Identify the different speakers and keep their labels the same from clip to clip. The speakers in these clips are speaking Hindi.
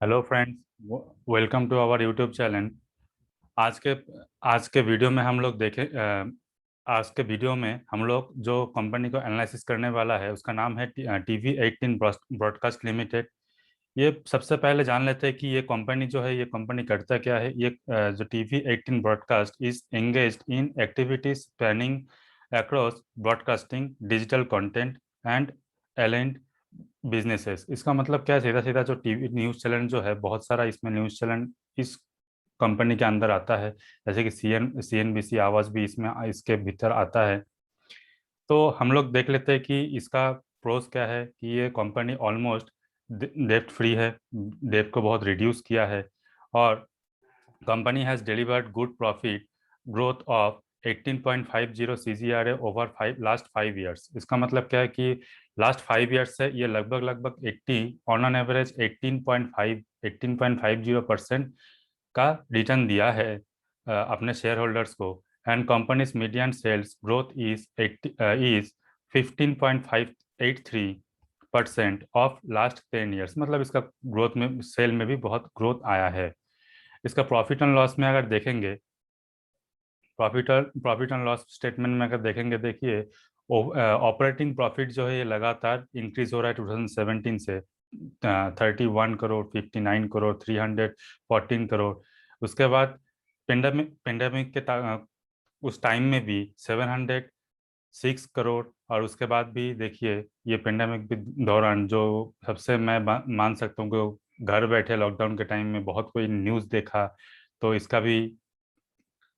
Speaker 1: Hello friends, welcome to our YouTube channel. आज के आज के वीडियो में हम लोग आज के वीडियो में हम लोग जो कंपनी को एनालिसिस करने वाला है उसका नाम है TV18 ब्रॉडकास्ट लिमिटेड। ये सबसे पहले जान लेते हैं कि ये कंपनी जो है ये कंपनी करता क्या है। ये जो TV18 broadcast is engaged in activities planning across broadcasting digital content and allied businesses. इसका मतलब क्या है, सीधा सीधा जो टीवी न्यूज़ चैनल जो है, बहुत सारा इसमें न्यूज़ चैनल इस कंपनी के अंदर आता है। जैसे कि CNBC आवाज़ भी इसमें इसके भीतर आता है। तो हम लोग देख लेते हैं कि इसका प्रोस क्या है कि ये कंपनी ऑलमोस्ट डेप्ट फ्री है, डेप्ट को बहुत रिड्यूस किया है। और company has delivered good profit growth of 18.50 CGRA over last 5 years. इसका मतलब क्या है कि लास्ट 5 ईयर्स से ये लगभग लगभग 80 ऑन एन एवरेज 18.50% का रिटर्न दिया है अपने शेयर होल्डर्स को। And companies median sales growth is 15.583% of last 10 years. मतलब इसका ग्रोथ में, सेल में भी बहुत ग्रोथ आया है। इसका प्रॉफिट एंड लॉस में अगर देखेंगे, प्रॉफिट एंड लॉस स्टेटमेंट में अगर देखेंगे, देखिए ऑपरेटिंग प्रॉफिट जो है ये लगातार इंक्रीज हो रहा है 2017 से। 31 करोड़, 59 करोड़, 314 करोड़। उसके बाद पेंडेमिक उस टाइम में भी 706 करोड़। और उसके बाद भी देखिए ये पेंडेमिक के दौरान जो सबसे मैं मान सकता हूँ कि घर बैठे लॉकडाउन के टाइम में बहुत कोई न्यूज़ देखा, तो इसका भी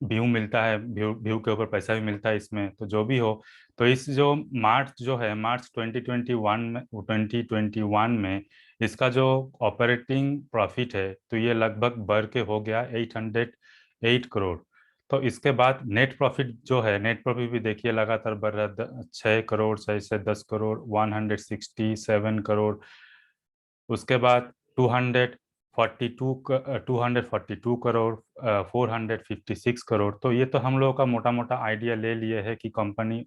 Speaker 1: व्यू मिलता है, व्यू व्यू के ऊपर पैसा भी मिलता है इसमें। तो जो भी हो, तो इस जो मार्च 2021 में इसका जो ऑपरेटिंग प्रॉफिट है तो ये लगभग बढ़ के हो गया 808 करोड़। तो इसके बाद नेट प्रॉफिट जो है, नेट प्रॉफिट भी देखिए लगातार बढ़ रहा है, 6 करोड़, 6 से 10 करोड़, 167 करोड़। उसके बाद 242 करोड़, 456 करोड़। तो ये तो हम लोगों का मोटा मोटा आइडिया ले लिए है कि कंपनी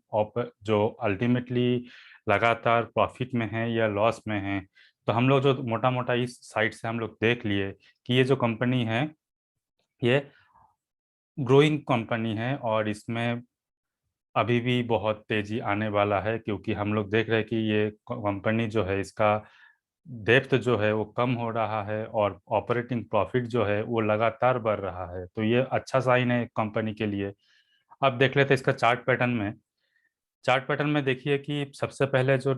Speaker 1: जो अल्टीमेटली लगातार प्रॉफिट में है या लॉस में है। तो हम लोग जो मोटा मोटा इस साइड से हम लोग देख लिए कि ये जो कंपनी है ये ग्रोइंग कंपनी है और इसमें अभी भी बहुत तेजी आने वाला है, क्योंकि हम लोग देख रहे हैं कि ये कंपनी जो है इसका डेप्थ जो है वो कम हो रहा है और ऑपरेटिंग प्रॉफिट जो है वो लगातार बढ़ रहा है। तो ये अच्छा साइन है कंपनी के लिए। अब देख लेते हैं इसका चार्ट पैटर्न में। चार्ट पैटर्न में देखिए कि सबसे पहले जो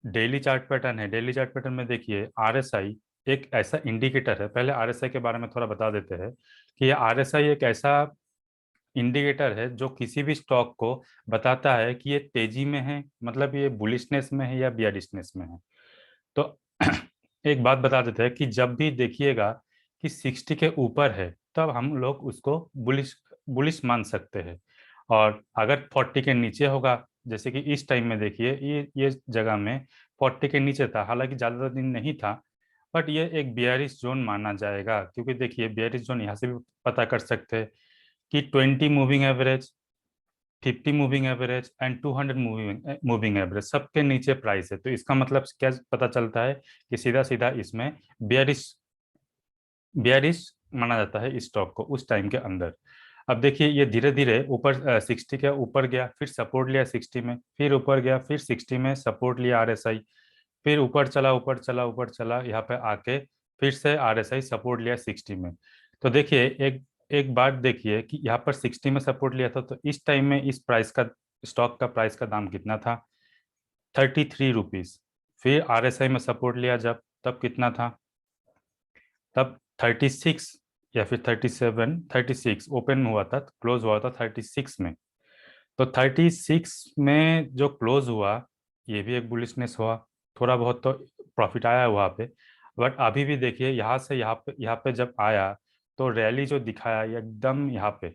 Speaker 1: डेली चार्ट पैटर्न है, डेली चार्ट पैटर्न में देखिए RSI एक ऐसा इंडिकेटर है। पहले RSI के बारे में थोड़ा बता देते हैं कि ये RSI एक ऐसा इंडिकेटर है जो किसी भी स्टॉक को बताता है कि ये तेजी में है, मतलब ये बुलिशनेस में है या बियरिशनेस में है। तो एक बात बता देते हैं कि जब भी देखिएगा कि 60 के ऊपर है तब हम लोग उसको बुलिश बुलिश मान सकते हैं। और अगर 40 के नीचे होगा, जैसे कि इस टाइम में देखिए ये जगह में 40 के नीचे था, हालांकि ज़्यादा दिन नहीं था, बट ये एक बियरिश जोन माना जाएगा। क्योंकि देखिए बियरिश जोन यहाँ से भी पता कर सकते हैं कि 20 moving average, 50 moving average and 200 moving moving average सबके नीचे प्राइस है। तो इसका मतलब क्या पता चलता है कि सीधा सीधा इसमें बियरिश बियरिश माना जाता है इस स्टॉक को उस टाइम के अंदर। अब देखिए ये धीरे धीरे ऊपर 60 के ऊपर गया, फिर सपोर्ट लिया 60 में, फिर ऊपर गया, फिर 60 में सपोर्ट लिया RSI, फिर ऊपर चला ऊपर चला ऊपर चला, यहाँ पे आके फिर से RSI सपोर्ट लिया 60 में। तो देखिए एक एक बात देखिए कि यहाँ पर 60 में सपोर्ट लिया था, तो इस टाइम में इस प्राइस का, स्टॉक का प्राइस का दाम कितना था? 33 रुपीज। फिर RSI में सपोर्ट लिया जब, तब कितना था? तब 36 या फिर 37, 36 ओपन हुआ था, क्लोज हुआ था 36 में। तो 36 में जो क्लोज हुआ ये भी एक बुलिशनेस हुआ, थोड़ा बहुत तो प्रॉफिट आया वहाँ पे। बट अभी भी देखिए यहाँ से यहाँ पे जब आया तो रैली जो दिखाया ये एकदम यहाँ पे।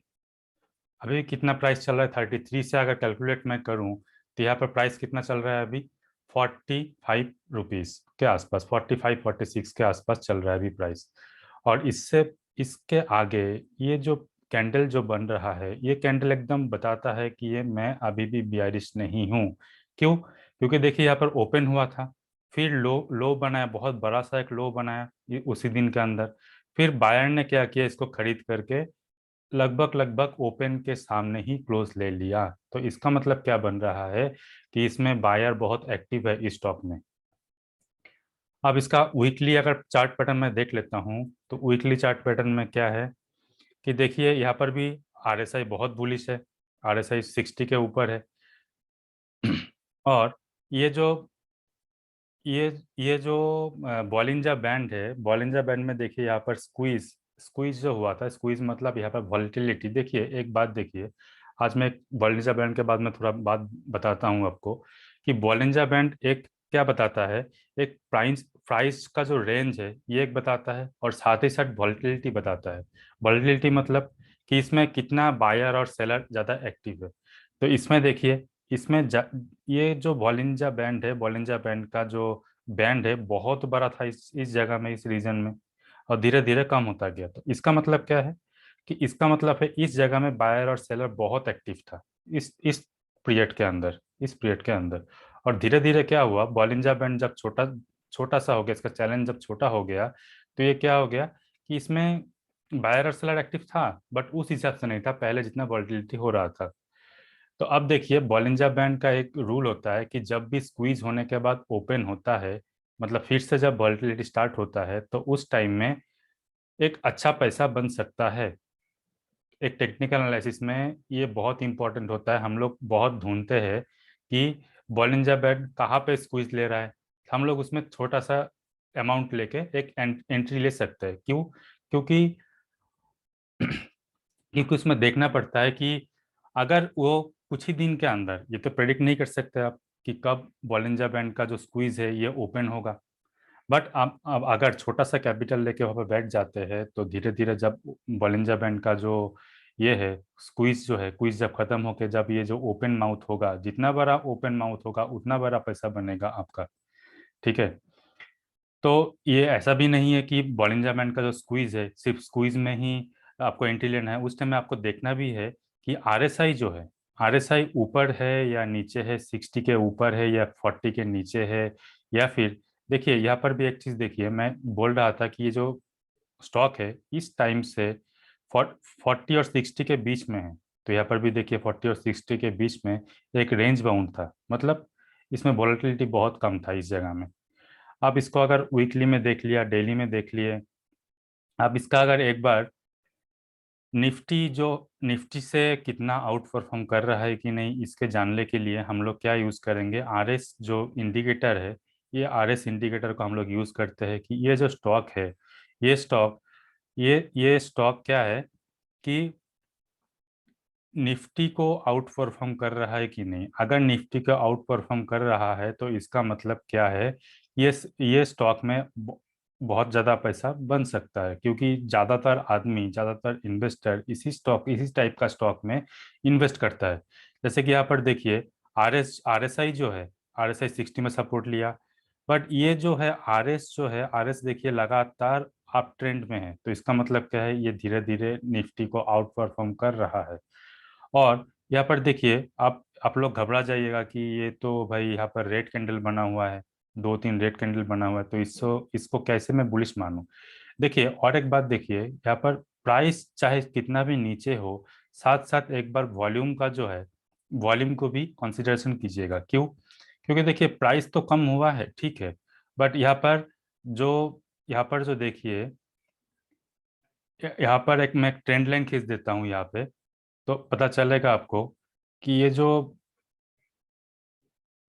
Speaker 1: अभी कितना प्राइस चल रहा है? 33 से अगर कैलकुलेट मैं करूँ तो यहाँ पर प्राइस कितना चल रहा है अभी? 45 रुपीज के आसपास, 45 46 के आसपास चल रहा है अभी प्राइस। और इससे इसके आगे ये जो कैंडल जो बन रहा है, ये कैंडल एकदम बताता है कि ये मैं अभी भी बियरिश नहीं हूँ। क्यों? क्योंकि देखिए यहाँ पर ओपन हुआ था, फिर लो लो बनाया, बहुत बड़ा सा एक लो बनाया उसी दिन के अंदर। फिर बायर ने क्या किया, इसको खरीद करके लगभग लगभग ओपन के सामने ही क्लोज ले लिया। तो इसका मतलब क्या बन रहा है कि इसमें बायर बहुत एक्टिव है इस स्टॉक में। अब इसका वीकली अगर चार्ट पैटर्न में देख लेता हूँ, तो वीकली चार्ट पैटर्न में क्या है कि देखिए यहाँ पर भी आरएसआई बहुत बुलिश है, आरएसआई 60 के ऊपर है। और ये जो ये ये जो बॉलिंजा बैंड है, बॉलिंजा बैंड में देखिए यहाँ पर स्क्वीज स्क्वीज जो हुआ था, स्क्वीज मतलब यहाँ पर वॉलेटिलिटी। देखिए एक बात देखिए, आज मैं बॉलिंजा बैंड के बाद में थोड़ा बात बताता हूँ आपको कि बॉलिंजा बैंड एक क्या बताता है, एक प्राइस प्राइस का जो रेंज है ये एक बताता है, और साथ ही साथ वॉलेटिलिटी बताता है। वॉलेटिलिटी मतलब कि इसमें कितना बायर और सेलर ज़्यादा एक्टिव है। तो इसमें देखिए, इसमें ये जो बॉलिंजा बैंड है, बॉलिंजा बैंड का जो बैंड है बहुत बड़ा था इस जगह में, इस रीजन में, और धीरे धीरे कम होता गया। तो इसका मतलब क्या है कि इसका मतलब है इस जगह में बायर और सेलर बहुत एक्टिव था इस पीरियड के अंदर, इस पीरियड के अंदर। और धीरे धीरे क्या हुआ, बॉलिंजा बैंड जब छोटा छोटा सा हो गया, इसका चैलेंज जब छोटा हो गया, तो ये क्या हो गया कि इसमें बायर और सेलर एक्टिव था, बट उस हिसाब से नहीं था पहले जितना वॉलेटिलिटी हो रहा था। तो अब देखिए, बॉलिंजा बैंड का एक रूल होता है कि जब भी स्क्वीज होने के बाद ओपन होता है, मतलब फिर से जब वॉलेटिलिटी स्टार्ट होता है, तो उस टाइम में एक अच्छा पैसा बन सकता है। एक टेक्निकल एनालिसिस में ये बहुत इंपॉर्टेंट होता है। हम लोग बहुत ढूंढते हैं कि बॉलिंजा बैंड कहाँ पे स्क्वीज ले रहा है, हम लोग उसमें छोटा सा अमाउंट लेके एक एंट्री ले सकते हैं। क्यों? क्योंकि क्योंकि उसमें देखना पड़ता है कि अगर वो कुछ ही दिन के अंदर, ये तो प्रेडिक्ट नहीं कर सकते आप कि कब बॉलिंजर बैंड का जो स्क्वीज है ये ओपन होगा। बट आप अब अगर छोटा सा कैपिटल लेके वहाँ पर बैठ जाते हैं, तो धीरे धीरे जब बॉलिंजर बैंड का जो ये है स्क्वीज जो है, क्वीज जब खत्म होके जब ये जो ओपन माउथ होगा, जितना बड़ा ओपन माउथ होगा उतना बड़ा पैसा बनेगा आपका। ठीक है। तो ये ऐसा भी नहीं है कि बॉलिंजर बैंड का जो स्क्वीज है सिर्फ स्क्वीज में ही आपको एंट्री लेना है, उस टाइम में आपको देखना भी है कि आरएसआई जो है, आरएसआई ऊपर है या नीचे है, 60 के ऊपर है या 40 के नीचे है, या फिर देखिए यहाँ पर भी एक चीज देखिए, मैं बोल रहा था कि ये जो स्टॉक है इस टाइम से 40 और 60 के बीच में है। तो यहाँ पर भी देखिए 40 और 60 के बीच में एक रेंज बाउंड था, मतलब इसमें वॉलेटिलिटी बहुत कम था इस जगह में। आप इसको अगर वीकली में देख लिया, डेली में देख लिए, आप इसका अगर एक बार निफ्टी से कितना आउट परफॉर्म कर रहा है कि नहीं, इसके जानने के लिए हम लोग क्या यूज़ करेंगे, आरएस जो इंडिकेटर है, ये आरएस इंडिकेटर को हम लोग यूज़ करते हैं कि ये जो स्टॉक है, ये स्टॉक ये स्टॉक क्या है कि निफ्टी को आउट परफॉर्म कर रहा है कि नहीं। अगर निफ्टी को आउट परफॉर्म कर रहा है तो इसका मतलब क्या है, ये ये स्टॉक में बहुत ज़्यादा पैसा बन सकता है, क्योंकि ज़्यादातर आदमी, ज़्यादातर इन्वेस्टर इसी टाइप का स्टॉक में इन्वेस्ट करता है। जैसे कि यहाँ पर देखिए, आरएसआई जो है, आरएसआई 60 में सपोर्ट लिया, बट ये जो है आरएस जो है, आरएस देखिए लगातार अप ट्रेंड में है। तो इसका मतलब क्या है, ये धीरे धीरे निफ्टी को आउट परफॉर्म कर रहा है। और यहाँ पर देखिए, आप लोग घबरा जाइएगा कि ये तो भाई यहाँ पर रेड कैंडल बना हुआ है, दो तीन रेड कैंडल बना हुआ है, तो इसको इसको कैसे मैं बुलिश मानूं। देखिए और एक बात देखिए, यहाँ पर प्राइस चाहे कितना भी नीचे हो, साथ साथ एक बार वॉल्यूम का जो है, वॉल्यूम को भी कंसिडरेशन कीजिएगा। क्यों? क्योंकि देखिए प्राइस तो कम हुआ है ठीक है, बट जो यहाँ पर जो देखिए, यहाँ पर एक मैं ट्रेंड लाइन खींच देता हूँ यहाँ पे, तो पता चलेगा आपको कि ये जो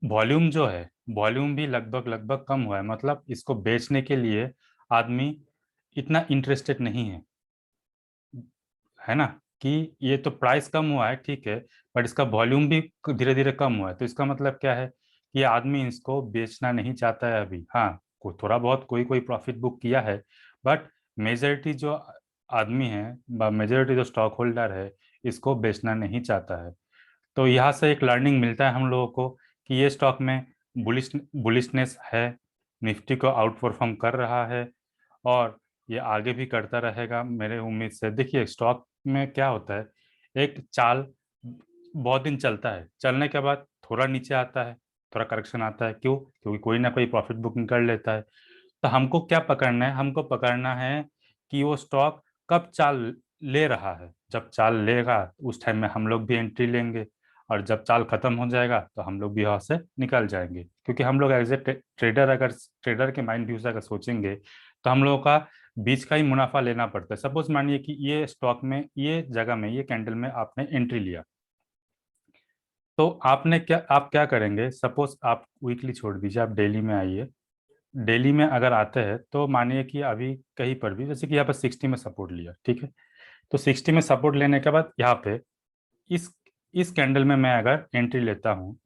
Speaker 1: वॉल्यूम जो है, वॉल्यूम भी लगभग लगभग कम हुआ है, मतलब इसको बेचने के लिए आदमी इतना इंटरेस्टेड नहीं है ना। कि ये तो प्राइस कम हुआ है ठीक है, बट इसका वॉल्यूम भी धीरे धीरे कम हुआ है। तो इसका मतलब क्या है कि आदमी इसको बेचना नहीं चाहता है अभी। हाँ, थोड़ा बहुत कोई कोई प्रॉफिट बुक किया है, बट मेजोरिटी जो आदमी है, मेजोरिटी जो स्टॉक होल्डर है, इसको बेचना नहीं चाहता है। तो यहाँ से एक लर्निंग मिलता है हम लोगों को कि ये स्टॉक में बुलिशनेस है, निफ्टी को आउट परफॉर्म कर रहा है, और ये आगे भी करता रहेगा मेरे उम्मीद से। देखिए स्टॉक में क्या होता है, एक चाल बहुत दिन चलता है, चलने के बाद थोड़ा नीचे आता है, थोड़ा करेक्शन आता है। क्यों? क्योंकि कोई ना कोई प्रॉफिट बुकिंग कर लेता है। तो हमको क्या पकड़ना है? हमको पकड़ना है कि वो स्टॉक कब चाल ले रहा है। जब चाल लेगा उस टाइम में हम लोग भी एंट्री लेंगे, और जब चाल खत्म हो जाएगा तो हम लोग भी यहाँ से निकल जाएंगे। क्योंकि हम लोग एज ए ट्रेडर, अगर ट्रेडर के माइंड व्यू से अगर सोचेंगे तो हम लोगों का बीच का ही मुनाफा लेना पड़ता है। सपोज मानिए कि ये स्टॉक में, ये जगह में, ये कैंडल में आपने एंट्री लिया, तो आप क्या करेंगे? सपोज आप वीकली छोड़ दीजिए, आप डेली में आइए। डेली में अगर आते हैं तो मानिए कि अभी कहीं पर भी, जैसे कि यहाँ पर 60 में सपोर्ट लिया, ठीक है। तो 60 में सपोर्ट लेने के बाद यहाँ पे इस इस कैंडल में मैं अगर एंट्री लेता हूँ,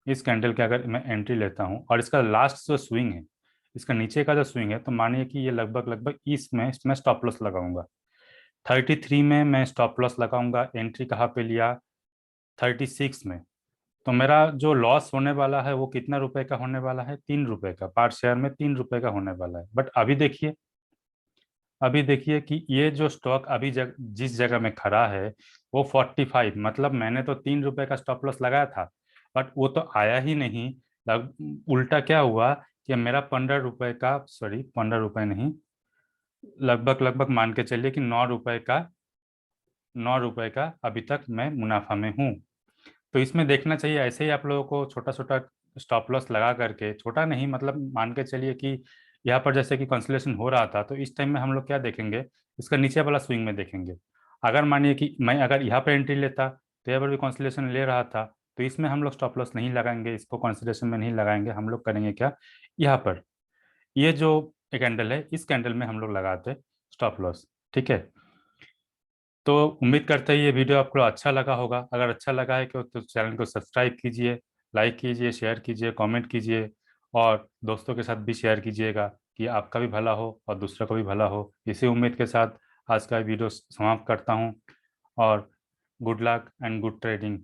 Speaker 1: इस कैंडल के अगर मैं एंट्री लेता हूँ और इसका लास्ट जो स्विंग है, इसका नीचे का जो स्विंग है, तो मानिए कि ये लगभग लगभग इसमें स्टॉप लॉस लगाऊंगा। 33 में मैं स्टॉप लॉस लगाऊंगा। एंट्री कहाँ पे लिया? 36 में। तो मेरा जो लॉस होने वाला है वो कितना रुपए का होने वाला है? 3 रुपए का। पर शेयर में 3 रुपए का होने वाला है। बट अभी देखिए कि ये जो स्टॉक अभी जिस जगह में खड़ा है वो 45, मतलब मैंने तो 3 रुपए का स्टॉप लॉस लगाया था, बट वो तो आया ही नहीं। उल्टा क्या हुआ कि मेरा 15 रुपए का, सॉरी 15 रुपए नहीं, लगभग लगभग मान के चलिए कि 9 रुपए का अभी तक मैं मुनाफा में हूँ। तो इसमें देखना चाहिए ऐसे ही आप लोगों को छोटा छोटा स्टॉप लॉस लगा करके, छोटा नहीं मतलब मान के चलिए कि यहाँ पर जैसे कि कंसोलिडेशन हो रहा था, तो इस टाइम में हम लोग क्या देखेंगे? इसका नीचे वाला स्विंग में देखेंगे। अगर मानिए कि मैं अगर यहाँ पर एंट्री लेता तो यहाँ पर भी कंसोलिडेशन ले रहा था, तो इसमें हम लोग स्टॉप लॉस नहीं लगाएंगे, इसको कंसिडरेशन में नहीं लगाएंगे। हम लोग करेंगे क्या? यहाँ पर ये जो कैंडल है, इस कैंडल में हम लोग लगाते स्टॉप लॉस। ठीक है। तो उम्मीद करते हैं ये वीडियो आपको अच्छा लगा होगा। अगर अच्छा लगा है तो चैनल को सब्सक्राइब कीजिए, लाइक कीजिए, शेयर कीजिए, कमेंट कीजिए, और दोस्तों के साथ भी शेयर कीजिएगा कि आपका भी भला हो और दूसरा को भी भला हो। इसी उम्मीद के साथ आज का वीडियो समाप्त करता हूँ, और good luck and good trading.